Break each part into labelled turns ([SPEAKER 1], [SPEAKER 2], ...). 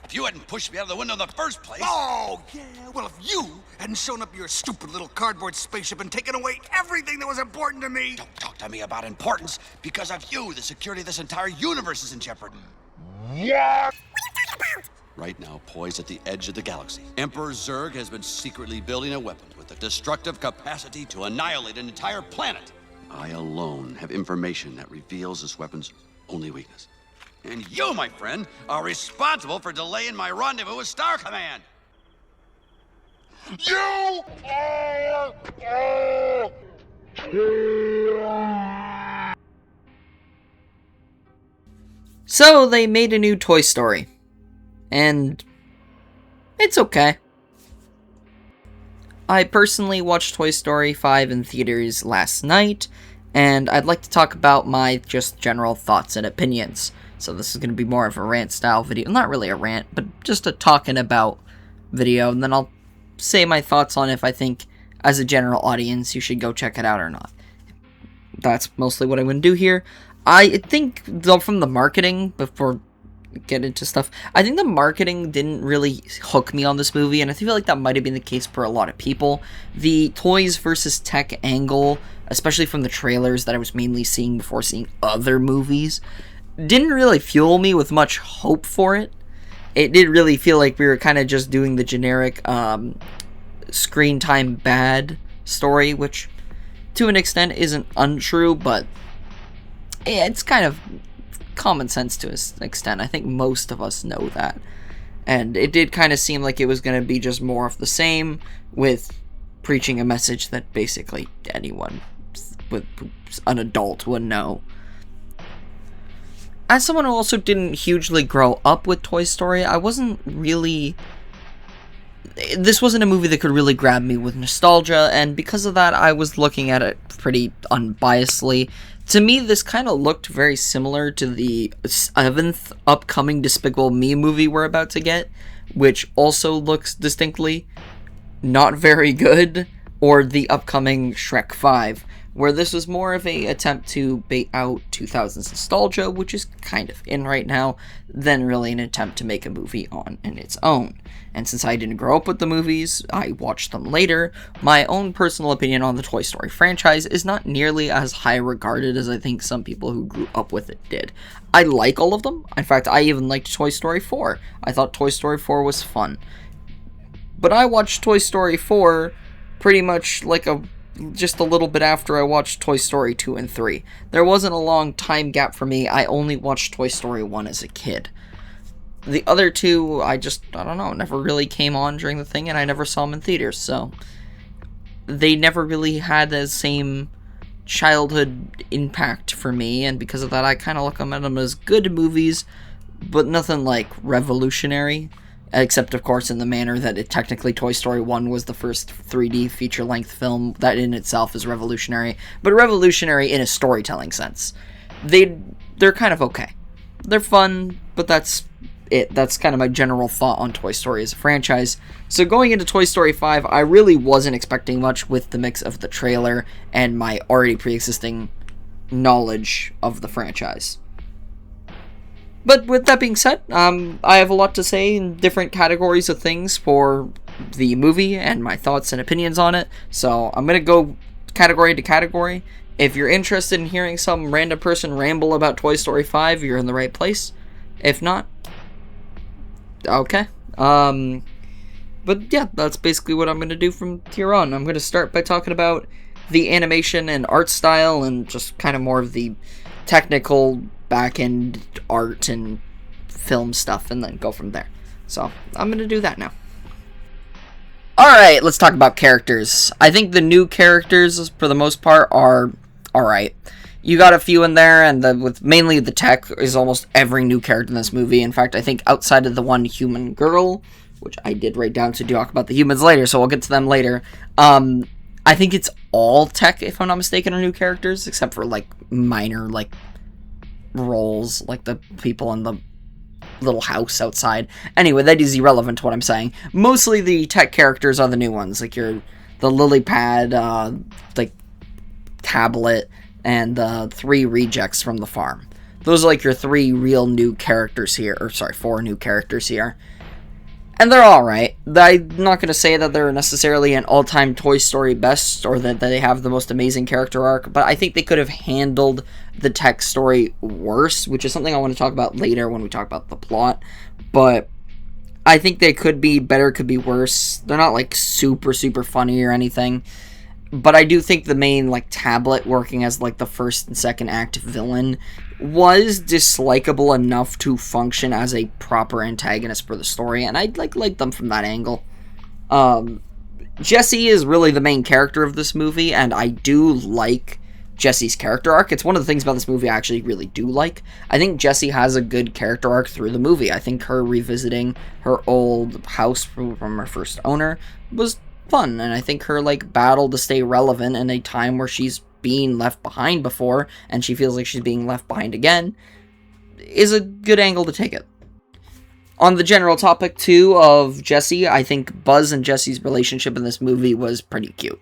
[SPEAKER 1] If you hadn't pushed me out of the window in the first place...
[SPEAKER 2] Oh, yeah. Well, if you hadn't shown up your stupid little cardboard spaceship and taken away everything that was important to me...
[SPEAKER 1] Don't talk to me about importance. Because of you, the security of this entire universe is in jeopardy.
[SPEAKER 2] Yeah.
[SPEAKER 1] Right now, poised at the edge of the galaxy, Emperor Zurg has been secretly building a weapon with the destructive capacity to annihilate an entire planet. I alone have information that reveals this weapon's only weakness. And you, my friend, are responsible for delaying my rendezvous with Star Command.
[SPEAKER 2] You
[SPEAKER 3] So they made a new Toy Story. And it's okay. I personally watched Toy Story 5 in theaters last night, and I'd like to talk about my just general thoughts and opinions. So this is going to be more of a rant-style video. Not really a rant, but just a talking about video, and then I'll say my thoughts on if I think, as a general audience, you should go check it out or not. That's mostly what I'm going to do here. I think, though, from the marketing, before get into stuff, I think the marketing didn't really hook me on this movie, and I feel like that might have been the case for a lot of people. The toys versus tech angle, especially from the trailers that I was mainly seeing before seeing other movies, didn't really fuel me with much hope for it. It did really feel like we were kind of just doing the generic screen time bad story, which to an extent isn't untrue, but it's kind of common sense to an extent. I think most of us know that. And it did kind of seem like it was going to be just more of the same, with preaching a message that basically anyone with an adult would know. As someone who also didn't hugely grow up with Toy Story, I wasn't really... This wasn't a movie that could really grab me with nostalgia, and because of that, I was looking at it pretty unbiasedly. To me, this kind of looked very similar to the 7th upcoming Despicable Me movie we're about to get, which also looks distinctly not very good, or the upcoming Shrek 5, where this was more of an attempt to bait out 2000s nostalgia, which is kind of in right now, than really an attempt to make a movie on its own. And since I didn't grow up with the movies, I watched them later, my own personal opinion on the Toy Story franchise is not nearly as high regarded as I think some people who grew up with it did. I like all of them. In fact, I even liked Toy Story 4. I thought Toy Story 4 was fun. But I watched Toy Story 4 pretty much like just a little bit after I watched Toy Story 2 and 3. There wasn't a long time gap for me. I only watched Toy Story 1 as a kid. The other two, I don't know, never really came on during the thing, and I never saw them in theaters, so they never really had the same childhood impact for me, and because of that, I kind of look at them as good movies, but nothing, like, revolutionary, except, of course, in the manner that technically Toy Story 1 was the first 3D feature-length film. That in itself is revolutionary, but revolutionary in a storytelling sense. They're kind of okay. They're fun, but that's it. That's kind of my general thought on Toy Story as a franchise. So going into Toy Story 5, I really wasn't expecting much with the mix of the trailer and my already pre-existing knowledge of the franchise. But with that being said, I have a lot to say in different categories of things for the movie and my thoughts and opinions on it. So I'm going to go category to category. If you're interested in hearing some random person ramble about Toy Story 5, you're in the right place. If not, okay. But yeah, that's basically what I'm going to do from here on. I'm going to start by talking about the animation and art style and just kind of more of the technical back-end art and film stuff, and then go from there. So, I'm going to do that now. Alright, let's talk about characters. I think the new characters, for the most part, are alright. You got a few in there, and with mainly the tech is almost every new character in this movie. In fact, I think outside of the one human girl, which I did write down to talk about the humans later, so we'll get to them later. I think it's all tech, if I'm not mistaken, are new characters, except for, like, minor, like, roles, like the people in the little house outside. Anyway, that is irrelevant to what I'm saying. Mostly the tech characters are the new ones, like the lily pad, like, tablet, and the 3 rejects from the farm. Those are like your 3 real new characters here, or sorry, 4 new characters here. And they're alright. I'm not going to say that they're necessarily an all-time Toy Story best, or that they have the most amazing character arc, but I think they could have handled the tech story worse, which is something I want to talk about later when we talk about the plot. But I think they could be better, could be worse. They're not, like, super, super funny or anything. But I do think the main, like, tablet working as, like, the first and second act villain was dislikable enough to function as a proper antagonist for the story, and I like them from that angle. Jessie is really the main character of this movie, and I do like Jessie's character arc. It's one of the things about this movie I actually really do like. I think Jessie has a good character arc through the movie. I think her revisiting her old house from her first owner was fun, and I think her, like, battle to stay relevant in a time where she's being left behind before, and she feels like she's being left behind again, is a good angle to take it. On the general topic, too, of Jessie, I think Buzz and Jessie's relationship in this movie was pretty cute.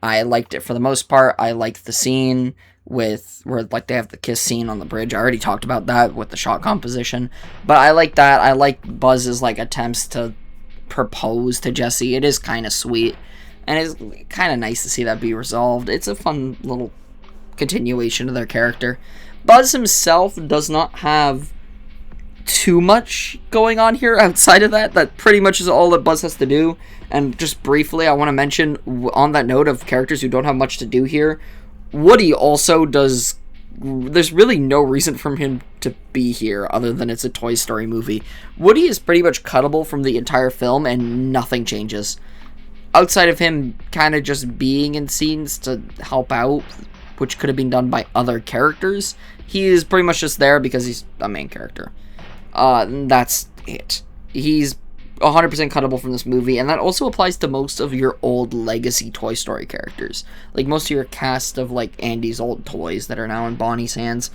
[SPEAKER 3] I liked it for the most part. I liked the scene where, like, they have the kiss scene on the bridge. I already talked about that with the shot composition, but I like that. I like Buzz's, like, attempts to propose to Jessie. It is kind of sweet, and it's kind of nice to see that be resolved. It's a fun little continuation of their character. Buzz himself does not have too much going on here outside of that. That pretty much is all that Buzz has to do. And just briefly, I want to mention, on that note of characters who don't have much to do here, Woody also does... There's really no reason for him to be here other than it's a Toy Story movie. Woody is pretty much cuttable from the entire film, and nothing changes. Outside of him kind of just being in scenes to help out, which could have been done by other characters, he is pretty much just there because he's a main character. That's it. He's 100% cuttable from this movie, and that also applies to most of your old legacy Toy Story characters. Like, most of your cast of, like, Andy's old toys that are now in Bonnie's hands.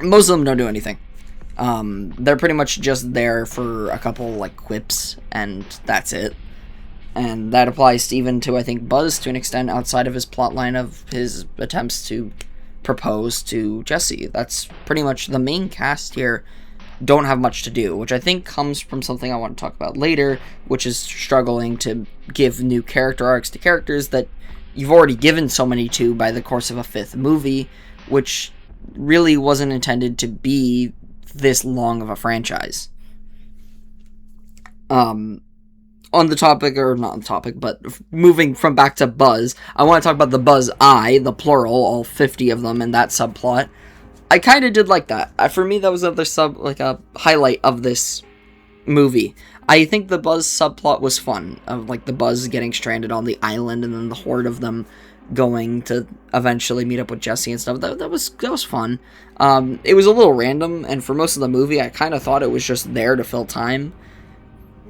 [SPEAKER 3] Most of them don't do anything. They're pretty much just there for a couple, like, quips, and that's it. And that applies even to, I think, Buzz to an extent, outside of his plotline of his attempts to propose to Jessie. That's pretty much the main cast here. Don't have much to do, which I think comes from something I want to talk about later, which is struggling to give new character arcs to characters that you've already given so many to by the course of a 5th movie, which really wasn't intended to be this long of a franchise. On the topic, or not on the topic, but moving from back to Buzz, I want to talk about the Buzz Eye, the plural, all 50 of them, and that subplot. I kind of did like that. For me, that was a highlight of this movie. I think the Buzz subplot was fun, of, like, the Buzz getting stranded on the island, and then the horde of them going to eventually meet up with Jessie and stuff. That was fun. It was a little random, and for most of the movie, I kind of thought it was just there to fill time.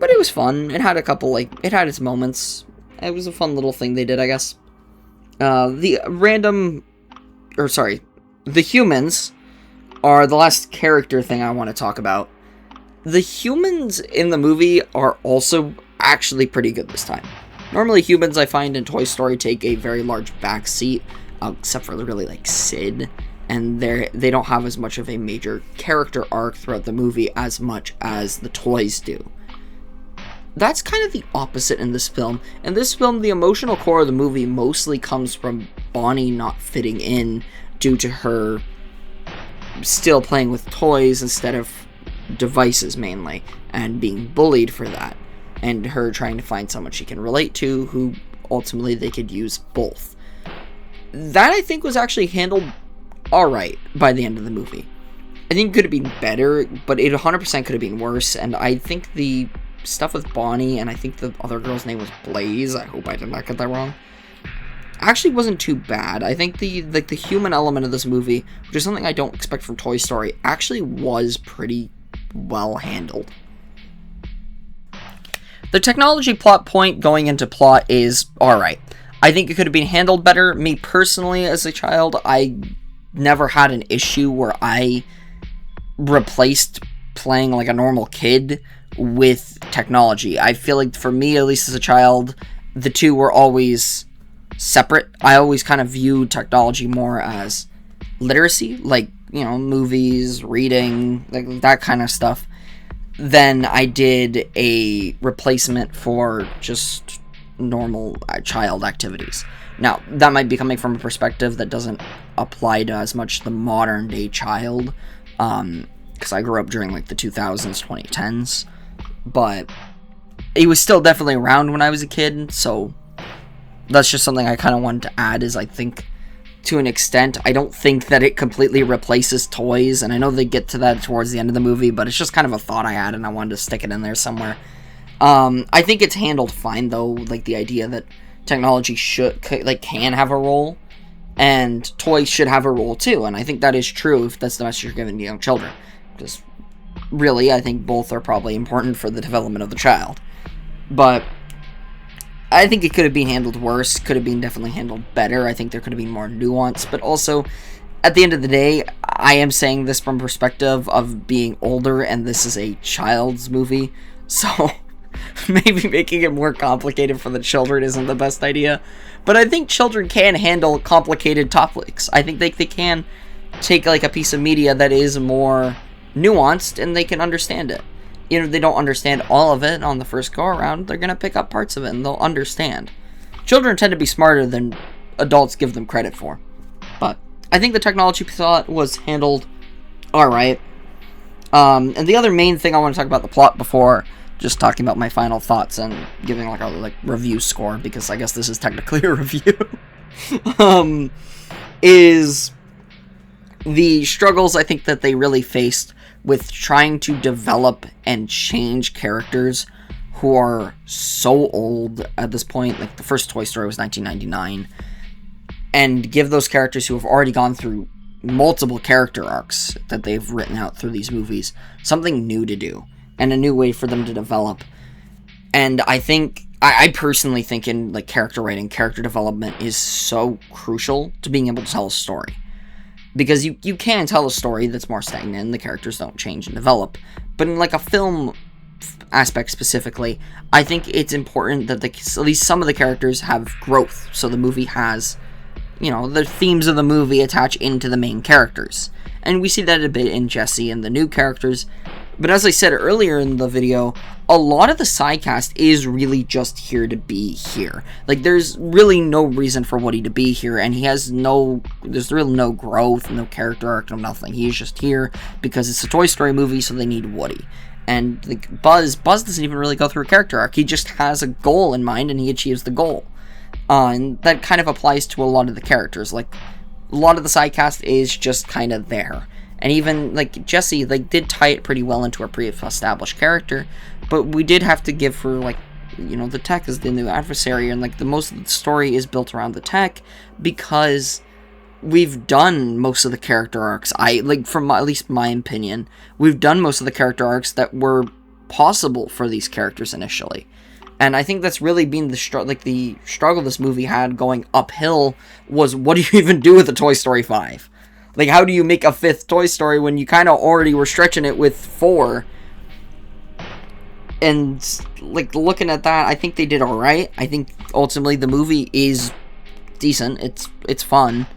[SPEAKER 3] But it was fun. It had a couple, it had its moments. It was a fun little thing they did, I guess. The humans are the last character thing I want to talk about. The humans in the movie are also actually pretty good this time. Normally, humans, I find, in Toy Story take a very large backseat, except for really, like, Sid, and they don't have as much of a major character arc throughout the movie as much as the toys do. That's kind of the opposite in this film. In this film, the emotional core of the movie mostly comes from Bonnie not fitting in due to her still playing with toys instead of devices mainly, and being bullied for that, and her trying to find someone she can relate to who ultimately they could use both. That, I think, was actually handled alright by the end of the movie. I think it could have been better, but it 100% could have been worse, and I think the stuff with Bonnie, and I think the other girl's name was Blaze, I hope I did not get that wrong, actually wasn't too bad. I think the human element of this movie, which is something I don't expect from Toy Story, actually was pretty well handled. The technology plot point going into plot is alright. I think it could have been handled better. Me personally, as a child, I never had an issue where I replaced playing like a normal kid with technology. I feel like for me, at least as a child, the two were always separate. I always kind of viewed technology more as literacy. Like, movies, reading, like that kind of stuff, then I did a replacement for just normal child activities. Now, that might be coming from a perspective that doesn't apply to as much the modern day child, because I grew up during like the 2000s, 2010s, but he was still definitely around when I was a kid, so that's just something I kind of wanted to add, is I think, to an extent, I don't think that it completely replaces toys, and I know they get to that towards the end of the movie, but it's just kind of a thought I had, and I wanted to stick it in there somewhere. I think it's handled fine, though, like the idea that technology can have a role, and toys should have a role too, and I think that is true if that's the message you're giving to young children, because really, I think both are probably important for the development of the child. But I think it could have been handled worse, could have been definitely handled better. I think there could have been more nuance, but also, at the end of the day, I am saying this from perspective of being older, and this is a child's movie, so maybe making it more complicated for the children isn't the best idea. But I think children can handle complicated topics. I think they can take like a piece of media that is more nuanced, and they can understand it. If they don't understand all of it on the first go around, they're going to pick up parts of it and they'll understand. Children tend to be smarter than adults give them credit for. But I think the technology plot was handled alright. And the other main thing I want to talk about the plot before just talking about my final thoughts and giving like a review score, because I guess this is technically a review, is the struggles I think that they really faced with trying to develop and change characters who are so old at this point. Like, the first Toy Story was 1999, and give those characters who have already gone through multiple character arcs that they've written out through these movies something new to do, and a new way for them to develop. And I personally think in like character writing, character development is so crucial to being able to tell a story. Because you can tell a story that's more stagnant and the characters don't change and develop. But in like a film aspect specifically, I think it's important that at least some of the characters have growth. So the movie has, the themes of the movie attach into the main characters. And we see that a bit in Jesse and the new characters. But as I said earlier in the video, a lot of the side cast is really just here to be here. Like, there's really no reason for Woody to be here, and there's really no growth, no character arc, no nothing. He's just here because it's a Toy Story movie, so they need Woody. And like, Buzz doesn't even really go through a character arc. He just has a goal in mind, and he achieves the goal. And that kind of applies to a lot of the characters. Like, a lot of the side cast is just kind of there. And even, like, Jesse, did tie it pretty well into a pre-established character, but we did have to give her, the tech as the new adversary, and, the most of the story is built around the tech, because we've done most of the character arcs. From at least my opinion, we've done most of the character arcs that were possible for these characters initially. And I think that's really been the struggle this movie had going uphill was, what do you even do with a Toy Story 5? Like, how do you make a fifth Toy Story when you kind of already were stretching it with 4? And, looking at that, I think they did alright. I think, ultimately, the movie is decent. It's fun.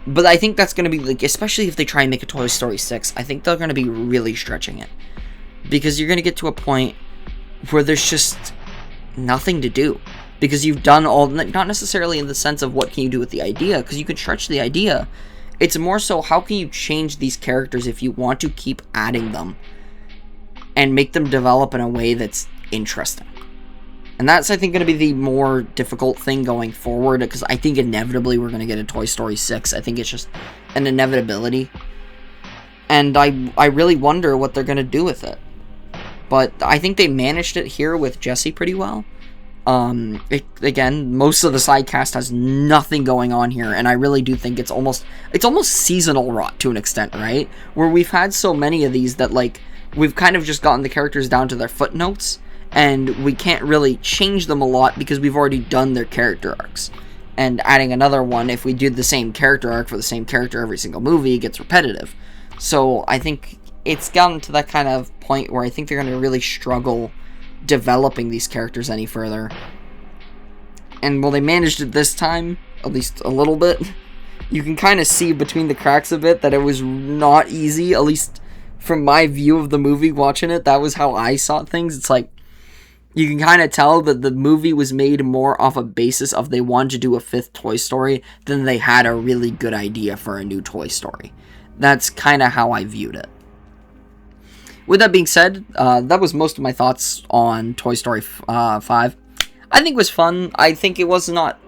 [SPEAKER 3] But I think that's going to be, especially if they try and make a Toy Story 6, I think they're going to be really stretching it. Because you're going to get to a point where there's just nothing to do. Because you've done all, not necessarily in the sense of what can you do with the idea, because you can stretch the idea. It's more so, how can you change these characters if you want to keep adding them and make them develop in a way that's interesting? And that's, I think, going to be the more difficult thing going forward, because I think inevitably we're going to get a Toy Story 6. I think it's just an inevitability. And I really wonder what they're going to do with it. But I think they managed it here with Jesse pretty well. Again, most of the side cast has nothing going on here, and I really do think it's almost seasonal rot to an extent, right? Where we've had so many of these that, we've kind of just gotten the characters down to their footnotes, and we can't really change them a lot because we've already done their character arcs. And adding another one, if we do the same character arc for the same character every single movie, it gets repetitive. So I think it's gotten to that kind of point where I think they're going to really struggle developing these characters any further. And well, they managed it this time, at least a little bit, you can kind of see between the cracks a bit that it was not easy, at least from my view of the movie watching it. That was how I saw things. It's like, you can kind of tell that the movie was made more off a basis of they wanted to do a fifth Toy Story than they had a really good idea for a new Toy Story. That's kind of how I viewed it. With that being said, that was most of my thoughts on Toy Story 5. I think it was fun. I think it was not...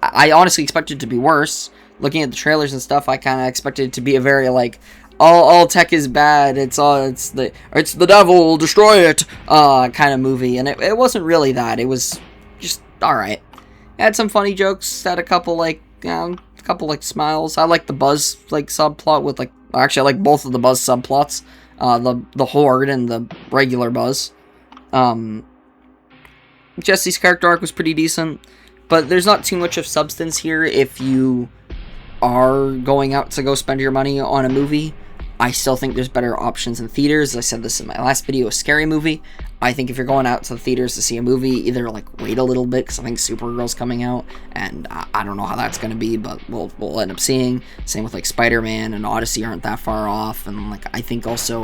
[SPEAKER 3] I honestly expected it to be worse. Looking at the trailers and stuff, I kind of expected it to be a very, like, all tech is bad, it's the devil, destroy it, kind of movie, and it wasn't really that. It was just alright. It had some funny jokes, had a couple, smiles. I like the Buzz, subplot with, actually, I like both of the Buzz subplots, the Horde and the regular Buzz. Jesse's character arc was pretty decent, but there's not too much of substance here if you are going out to go spend your money on a movie. I still think there's better options in theaters. I said this in my last video, a scary movie. I think if you're going out to the theaters to see a movie, either wait a little bit, because I think Supergirl's coming out, and I don't know how that's going to be, but we'll end up seeing. Same with Spider-Man and Odyssey aren't that far off, and I think also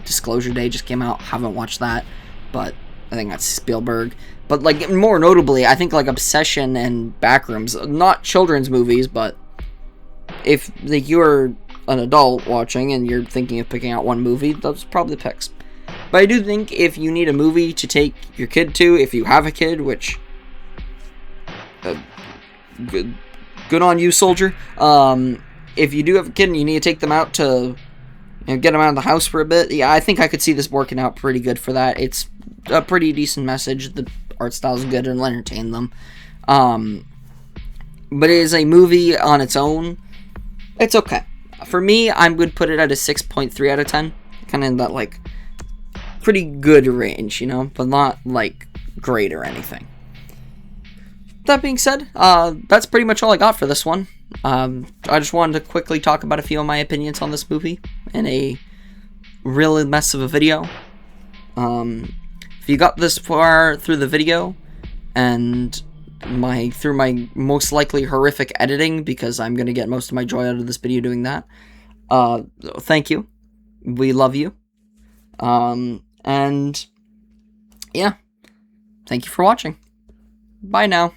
[SPEAKER 3] Disclosure Day just came out. Haven't watched that, but I think that's Spielberg. But more notably, I think Obsession and Backrooms, not children's movies, but if you're an adult watching and you're thinking of picking out one movie, those are probably the picks. But I do think if you need a movie to take your kid to, if you have a kid, which good on you, soldier. If you do have a kid and you need to take them out to get them out of the house for a bit, yeah, I think I could see this working out pretty good for that. It's a pretty decent message. The art style is good and it'll entertain them. But it is a movie on its own. It's okay. For me, I would put it at a 6.3 out of 10. Kind of in that, pretty good range, but not, great or anything. That being said, that's pretty much all I got for this one. I just wanted to quickly talk about a few of my opinions on this movie in a really mess of a video. If you got this far through the video, and through my most likely horrific editing, because I'm going to get most of my joy out of this video doing that, thank you. We love you. And yeah, thank you for watching. Bye now.